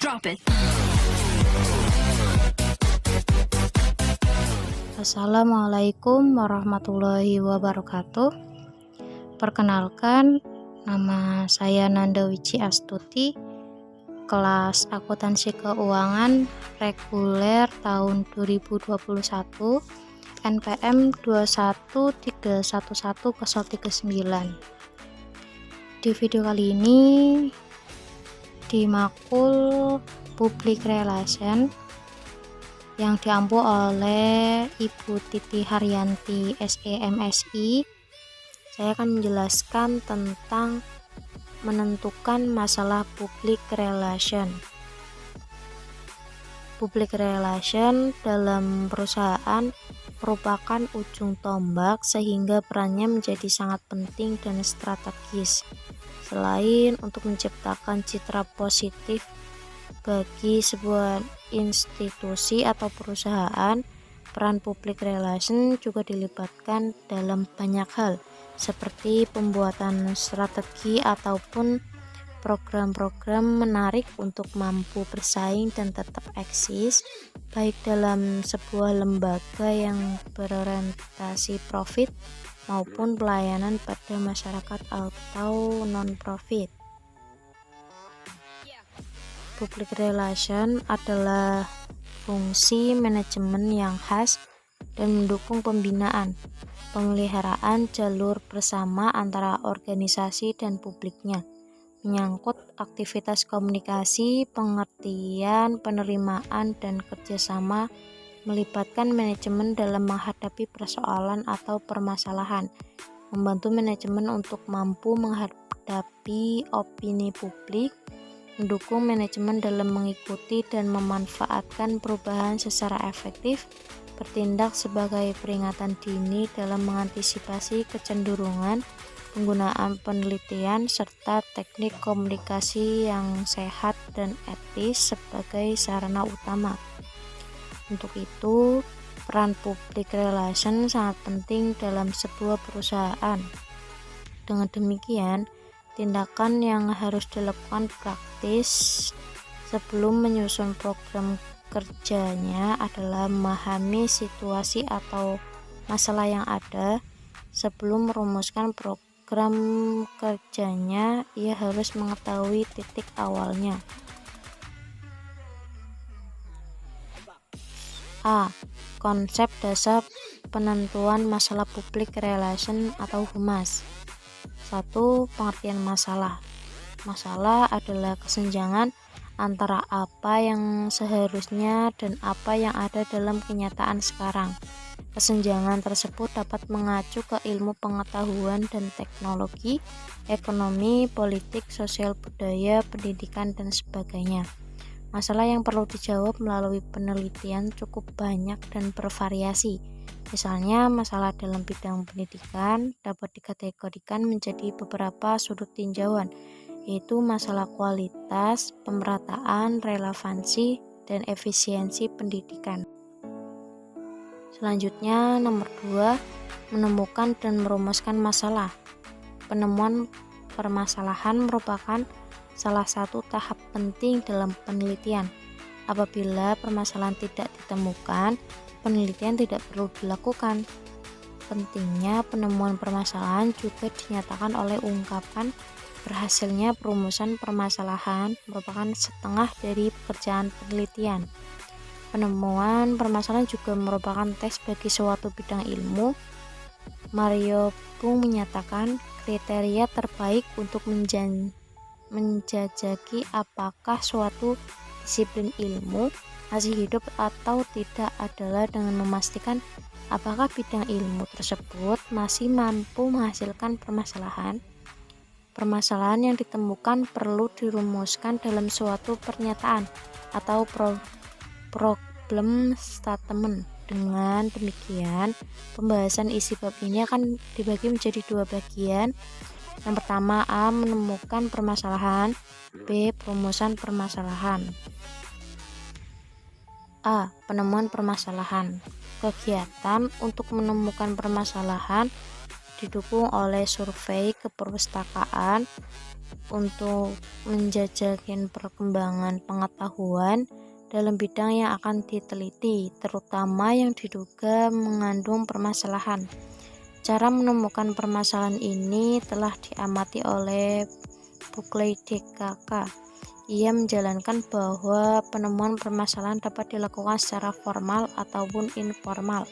Drop it. Assalamualaikum warahmatullahi wabarakatuh. Perkenalkan, nama saya Nanda Wici Astuti, kelas akuntansi keuangan reguler tahun 2021, NPM 2131139. Di video kali ini di makul Public Relation yang diampu oleh Ibu Titi Haryanti SEMSI, saya akan menjelaskan tentang menentukan masalah public relation. Public relation dalam perusahaan merupakan ujung tombak sehingga perannya menjadi sangat penting dan strategis. Selain untuk menciptakan citra positif bagi sebuah institusi atau perusahaan, peran public relation juga dilibatkan dalam banyak hal, seperti pembuatan strategi ataupun program-program menarik untuk mampu bersaing dan tetap eksis, baik dalam sebuah lembaga yang berorientasi profit maupun pelayanan pada masyarakat atau non-profit. Public relation adalah fungsi manajemen yang khas dan mendukung pembinaan, pemeliharaan jalur bersama antara organisasi dan publiknya, menyangkut aktivitas komunikasi, pengertian, penerimaan, dan kerjasama, melibatkan manajemen dalam menghadapi persoalan atau permasalahan, membantu manajemen untuk mampu menghadapi opini publik, mendukung manajemen dalam mengikuti dan memanfaatkan perubahan secara efektif, bertindak sebagai peringatan dini dalam mengantisipasi kecenderungan, penggunaan penelitian, serta teknik komunikasi yang sehat dan etis sebagai sarana utama. Untuk itu, peran public relation sangat penting dalam sebuah perusahaan. Dengan demikian, tindakan yang harus dilakukan praktis sebelum menyusun program kerjanya adalah memahami situasi atau masalah yang ada. Sebelum merumuskan program kerjanya, ia harus mengetahui titik awalnya. A. Konsep dasar penentuan masalah public relation atau HUMAS. 1. Pengertian masalah. Masalah adalah kesenjangan antara apa yang seharusnya dan apa yang ada dalam kenyataan sekarang. Kesenjangan tersebut dapat mengacu ke ilmu pengetahuan dan teknologi, ekonomi, politik, sosial budaya, pendidikan, dan sebagainya. Masalah yang perlu dijawab melalui penelitian cukup banyak dan bervariasi. Misalnya, masalah dalam bidang pendidikan dapat dikategorikan menjadi beberapa sudut tinjauan, yaitu masalah kualitas, pemerataan, relevansi, dan efisiensi pendidikan. Selanjutnya, nomor 2, menemukan dan merumuskan masalah. Penemuan permasalahan merupakan salah satu tahap penting dalam penelitian. Apabila permasalahan tidak ditemukan, penelitian tidak perlu dilakukan. Pentingnya penemuan permasalahan juga dinyatakan oleh ungkapan berhasilnya perumusan permasalahan merupakan setengah dari pekerjaan penelitian. Penemuan permasalahan juga merupakan tes bagi suatu bidang ilmu. Mario Bung menyatakan kriteria terbaik untuk menjajaki apakah suatu disiplin ilmu masih hidup atau tidak adalah dengan memastikan apakah bidang ilmu tersebut masih mampu menghasilkan permasalahan. Permasalahan yang ditemukan perlu dirumuskan dalam suatu pernyataan atau problem statement. Dengan demikian, pembahasan isi bab ini akan dibagi menjadi 2 bagian. Yang pertama, A. Menemukan permasalahan. B. Perumusan permasalahan. A. Penemuan permasalahan. Kegiatan untuk menemukan permasalahan didukung oleh survei keperpustakaan, untuk menjajakan perkembangan pengetahuan dalam bidang yang akan diteliti, terutama yang diduga mengandung permasalahan. Cara menemukan permasalahan ini telah diamati oleh Buckley DKK. Ia menjalankan bahwa penemuan permasalahan dapat dilakukan secara formal ataupun informal.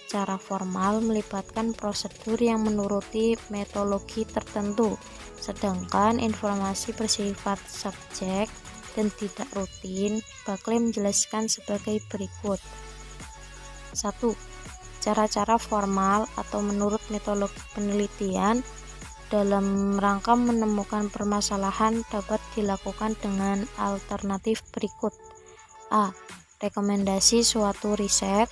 Cara formal melibatkan prosedur yang menuruti metodologi tertentu, sedangkan informasi bersifat subjek dan tidak rutin. Buckley menjelaskan sebagai berikut. 1. Cara-cara formal atau menurut metodologi penelitian dalam rangka menemukan permasalahan dapat dilakukan dengan alternatif berikut. A. Rekomendasi suatu riset.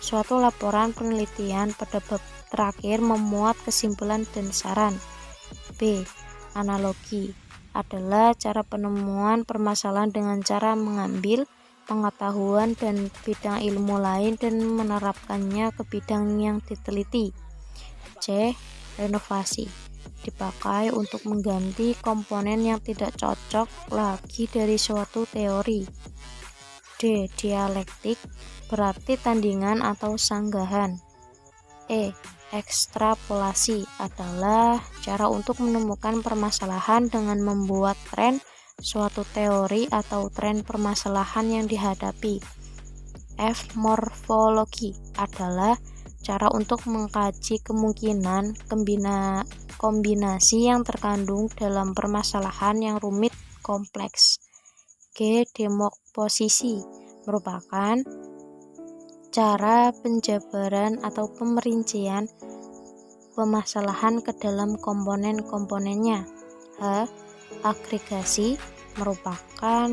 Suatu laporan penelitian pada bab terakhir memuat kesimpulan dan saran. B. Analogi adalah cara penemuan permasalahan dengan cara mengambil pengetahuan dan bidang ilmu lain dan menerapkannya ke bidang yang diteliti. C. Renovasi dipakai untuk mengganti komponen yang tidak cocok lagi dari suatu teori. D. Dialektik berarti tandingan atau sanggahan. E. Ekstrapolasi adalah cara untuk menemukan permasalahan dengan membuat tren suatu teori atau tren permasalahan yang dihadapi. F. Morfologi adalah cara untuk mengkaji kemungkinan kombinasi yang terkandung dalam permasalahan yang rumit kompleks. G. Dekomposisi merupakan cara penjabaran atau pemerincian permasalahan ke dalam komponen-komponennya. H. Agregasi merupakan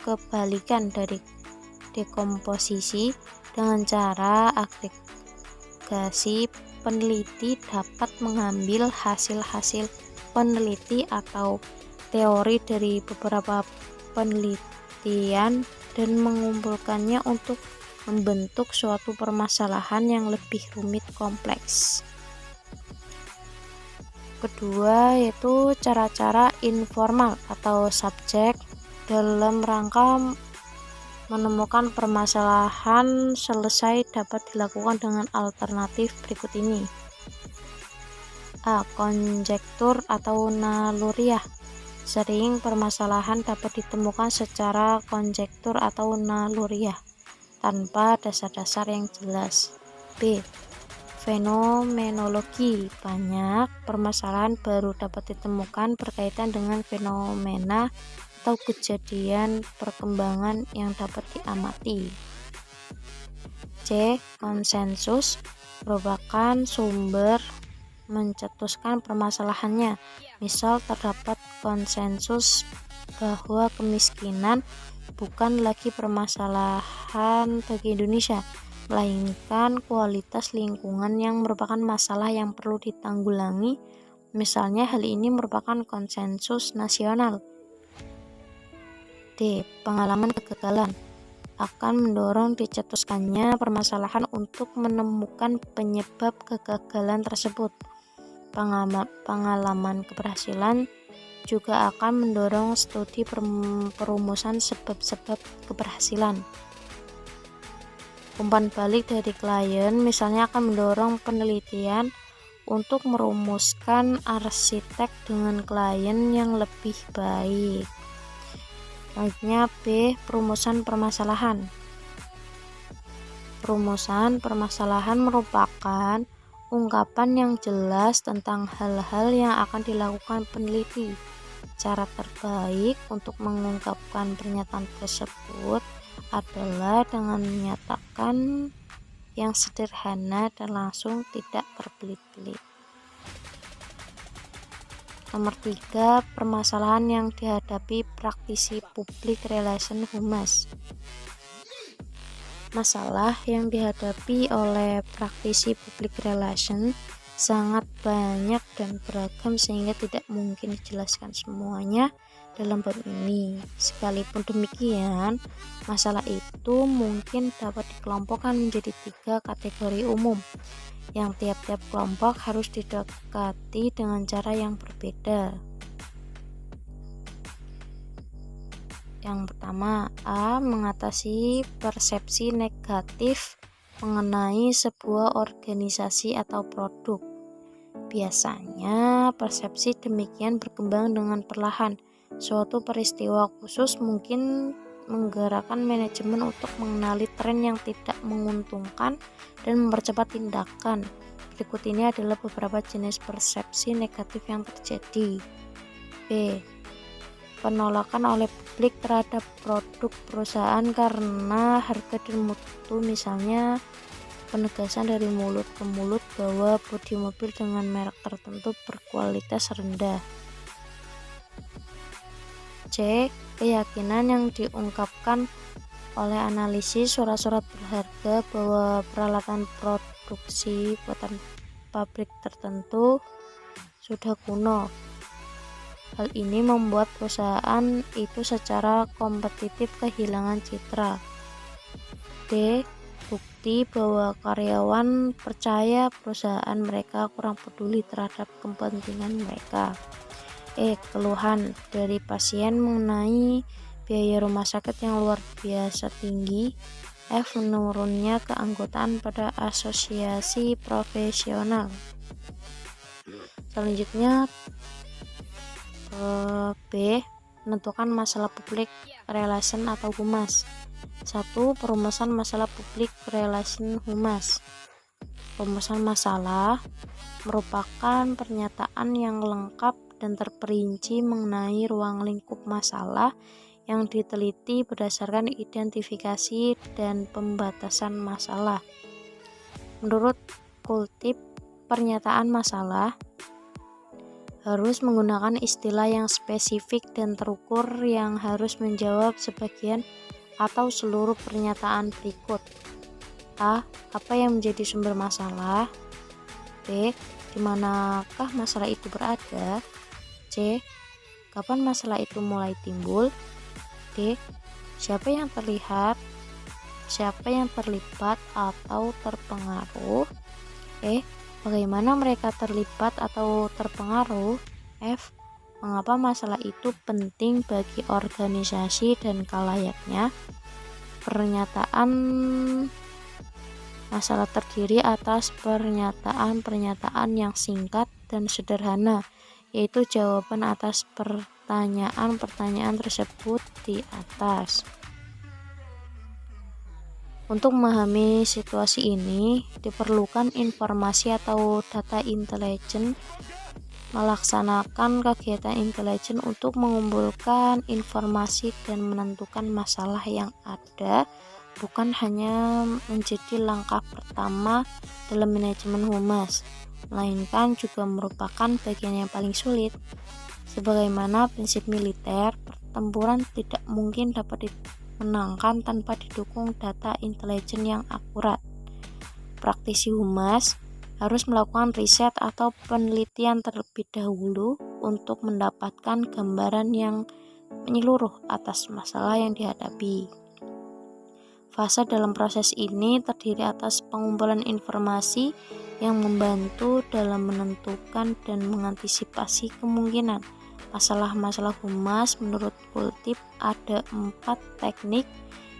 kebalikan dari dekomposisi. Dengan cara agregasi, peneliti dapat mengambil hasil-hasil peneliti atau teori dari beberapa penelitian dan mengumpulkannya untuk membentuk suatu permasalahan yang lebih rumit kompleks. Kedua yaitu cara-cara informal atau subjek dalam rangka menemukan permasalahan selesai dapat dilakukan dengan alternatif berikut ini. A. Konjektur atau naluriah. Sering permasalahan dapat ditemukan secara konjektur atau naluriah tanpa dasar-dasar yang jelas. B. Fenomenologi. Banyak permasalahan baru dapat ditemukan berkaitan dengan fenomena atau kejadian perkembangan yang dapat diamati. C. Konsensus merupakan sumber mencetuskan permasalahannya. Misal terdapat konsensus bahwa kemiskinan bukan lagi permasalahan bagi Indonesia, melainkan kualitas lingkungan yang merupakan masalah yang perlu ditanggulangi. Misalnya hal ini merupakan konsensus nasional. D. Pengalaman kegagalan akan mendorong dicetuskannya permasalahan untuk menemukan penyebab kegagalan tersebut. Pengalaman keberhasilan juga akan mendorong studi perumusan sebab-sebab keberhasilan. Umpan balik dari klien misalnya akan mendorong penelitian untuk merumuskan arsitek dengan klien yang lebih baik. Selanjutnya B. Perumusan permasalahan. Perumusan permasalahan merupakan ungkapan yang jelas tentang hal-hal yang akan dilakukan peneliti. Cara terbaik untuk mengungkapkan pernyataan tersebut adalah dengan menyatakan yang sederhana dan langsung, tidak terbelit-belit. Nomor 3. Permasalahan yang dihadapi praktisi public relation humas. Masalah yang dihadapi oleh praktisi public relation sangat banyak dan beragam sehingga tidak mungkin dijelaskan semuanya dalam bab ini. Sekalipun demikian, masalah itu mungkin dapat dikelompokkan menjadi 3 kategori umum yang tiap-tiap kelompok harus didekati dengan cara yang berbeda. Yang pertama, A. Mengatasi persepsi negatif mengenai sebuah organisasi atau produk. Biasanya, persepsi demikian berkembang dengan perlahan. Suatu peristiwa khusus mungkin menggerakkan manajemen untuk mengenali tren yang tidak menguntungkan dan mempercepat tindakan. Berikut ini adalah beberapa jenis persepsi negatif yang terjadi. B. Penolakan oleh publik terhadap produk perusahaan karena harga dan mutu, misalnya penegasan dari mulut ke mulut bahwa bodi mobil dengan merek tertentu berkualitas rendah. C. Keyakinan yang diungkapkan oleh analisis surat-surat berharga bahwa peralatan produksi buatan pabrik tertentu sudah kuno. Hal ini membuat perusahaan itu secara kompetitif kehilangan citra. D. Bukti bahwa karyawan percaya perusahaan mereka kurang peduli terhadap kepentingan mereka. E. Keluhan dari pasien mengenai biaya rumah sakit yang luar biasa tinggi. F. Menurunnya keanggotaan pada asosiasi profesional. Selanjutnya B. Menentukan masalah public relation atau humas. 1. Perumusan masalah public relation humas. Perumusan masalah merupakan pernyataan yang lengkap dan terperinci mengenai ruang lingkup masalah yang diteliti berdasarkan identifikasi dan pembatasan masalah. Menurut Kultip, pernyataan masalah harus menggunakan istilah yang spesifik dan terukur yang harus menjawab sebagian atau seluruh pernyataan berikut. A. Apa yang menjadi sumber masalah? B. Di manakah masalah itu berada? C. Kapan masalah itu mulai timbul? D. Siapa yang terlibat atau terpengaruh? E. Bagaimana mereka terlibat atau terpengaruh? F. Mengapa masalah itu penting bagi organisasi dan kalayaknya? Pernyataan masalah terdiri atas pernyataan-pernyataan yang singkat dan sederhana, yaitu jawaban atas pertanyaan-pertanyaan tersebut di atas. Untuk memahami situasi ini, diperlukan informasi atau data intelijen. Melaksanakan kegiatan intelijen untuk mengumpulkan informasi dan menentukan masalah yang ada bukan hanya menjadi langkah pertama dalam manajemen humas, melainkan juga merupakan bagian yang paling sulit. Sebagaimana prinsip militer, pertempuran tidak mungkin dapat dimenangkan tanpa didukung data intelijen yang akurat. Praktisi humas harus melakukan riset atau penelitian terlebih dahulu untuk mendapatkan gambaran yang menyeluruh atas masalah yang dihadapi. Fase dalam proses ini terdiri atas pengumpulan informasi yang membantu dalam menentukan dan mengantisipasi kemungkinan masalah-masalah humas. Menurut Kultip, ada 4 teknik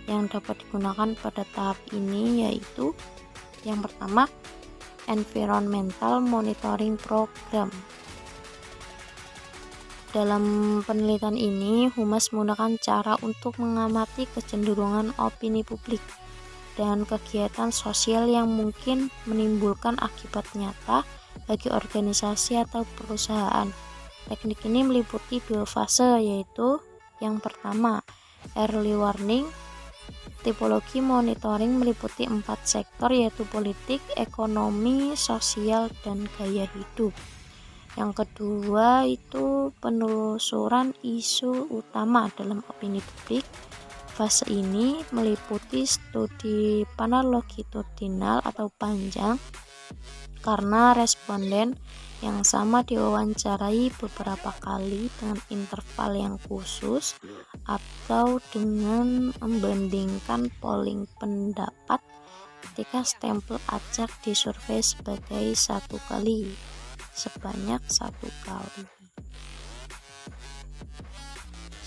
yang dapat digunakan pada tahap ini, yaitu yang pertama, Environmental Monitoring Program. Dalam penelitian ini, humas menggunakan cara untuk mengamati kecenderungan opini publik dan kegiatan sosial yang mungkin menimbulkan akibat nyata bagi organisasi atau perusahaan. Teknik ini meliputi 2 fase, yaitu yang pertama, early warning. Tipologi monitoring meliputi 4 sektor, yaitu politik, ekonomi, sosial, dan gaya hidup. Yang kedua itu penelusuran isu utama dalam opini publik. Fase ini meliputi studi panel longitudinal atau panjang, karena responden yang sama diwawancarai beberapa kali dengan interval yang khusus, atau dengan membandingkan polling pendapat ketika stempel acak disurvei sebanyak 1 kali.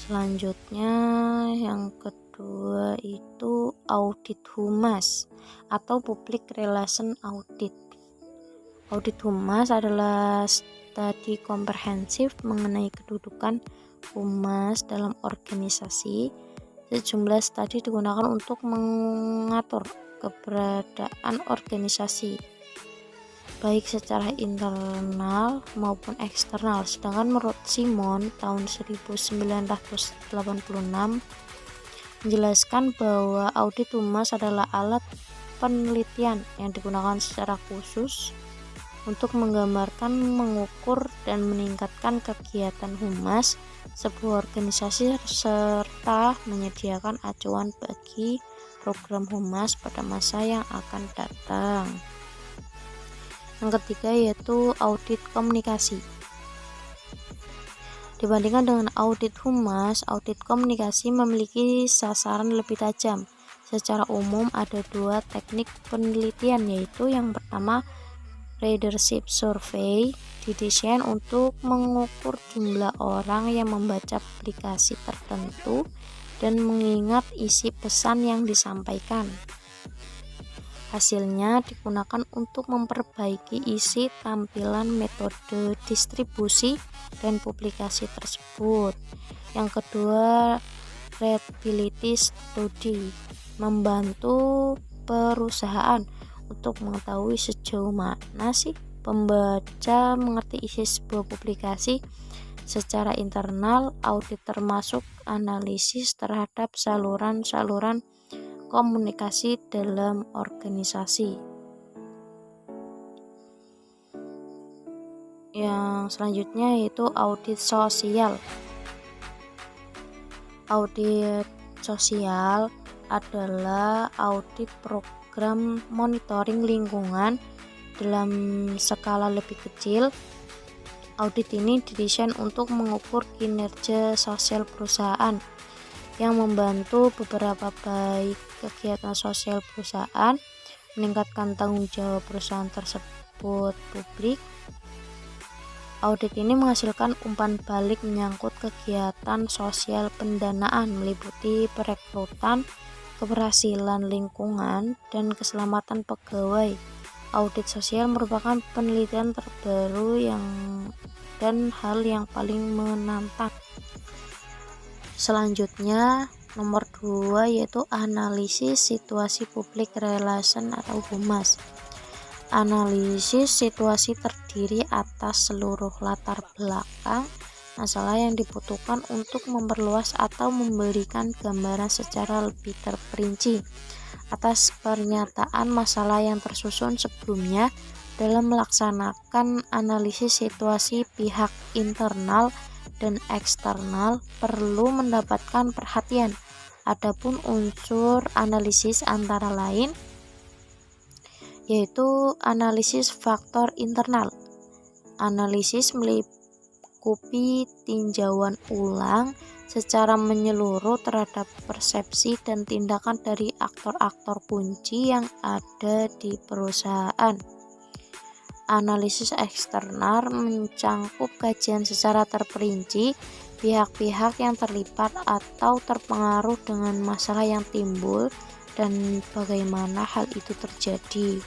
Selanjutnya yang kedua itu audit humas atau public relation audit. Audit humas adalah studi komprehensif mengenai kedudukan humas dalam organisasi. Sejumlah studi digunakan untuk mengatur keberadaan organisasi baik secara internal maupun eksternal. Sedangkan menurut Simon tahun 1986 menjelaskan bahwa audit humas adalah alat penelitian yang digunakan secara khusus untuk menggambarkan, mengukur, dan meningkatkan kegiatan humas sebuah organisasi serta menyediakan acuan bagi program humas pada masa yang akan datang. Yang ketiga yaitu audit komunikasi. Dibandingkan dengan audit humas, audit komunikasi memiliki sasaran lebih tajam. Secara umum ada dua teknik penelitian, yaitu yang pertama readership survey, didesain untuk mengukur jumlah orang yang membaca publikasi tertentu dan mengingat isi pesan yang disampaikan. Hasilnya digunakan untuk memperbaiki isi, tampilan, metode distribusi, dan publikasi tersebut. Yang kedua, readability study, membantu perusahaan untuk mengetahui sejauh mana sih pembaca mengerti isi sebuah publikasi. Secara internal, audit termasuk analisis terhadap saluran-saluran komunikasi dalam organisasi. Yang selanjutnya yaitu audit sosial. Audit sosial adalah audit program monitoring lingkungan dalam skala lebih kecil. Audit ini didesain untuk mengukur kinerja sosial perusahaan yang membantu beberapa baik kegiatan sosial perusahaan, meningkatkan tanggung jawab perusahaan tersebut publik. Audit ini menghasilkan umpan balik menyangkut kegiatan sosial pendanaan, meliputi perekrutan, keberhasilan lingkungan, dan keselamatan pegawai. Audit sosial merupakan penelitian terbaru dan hal yang paling menantang. Selanjutnya nomor 2 yaitu analisis situasi public relation atau humas. Analisis situasi terdiri atas seluruh latar belakang masalah yang dibutuhkan untuk memperluas atau memberikan gambaran secara lebih terperinci atas pernyataan masalah yang tersusun sebelumnya. Dalam melaksanakan analisis situasi, pihak internal dan eksternal perlu mendapatkan perhatian. Adapun unsur analisis antara lain yaitu analisis faktor internal. Analisis meliputi tinjauan ulang secara menyeluruh terhadap persepsi dan tindakan dari aktor-aktor kunci yang ada di perusahaan. Analisis eksternal mencangkup kajian secara terperinci pihak-pihak yang terlibat atau terpengaruh dengan masalah yang timbul dan bagaimana hal itu terjadi.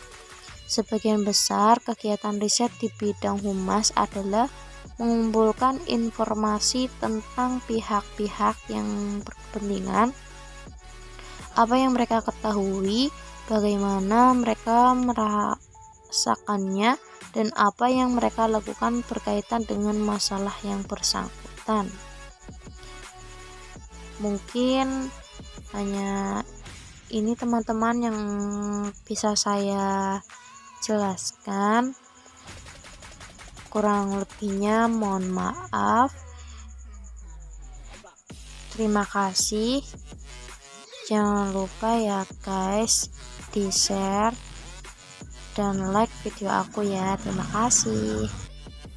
Sebagian besar kegiatan riset di bidang humas adalah mengumpulkan informasi tentang pihak-pihak yang berkepentingan, apa yang mereka ketahui, bagaimana mereka merasakannya, dan apa yang mereka lakukan berkaitan dengan masalah yang bersangkutan. Mungkin hanya ini teman-teman yang bisa saya jelaskan. Kurang lebihnya mohon maaf. Terima kasih. Jangan lupa ya guys, di share dan like video aku ya. Terima kasih.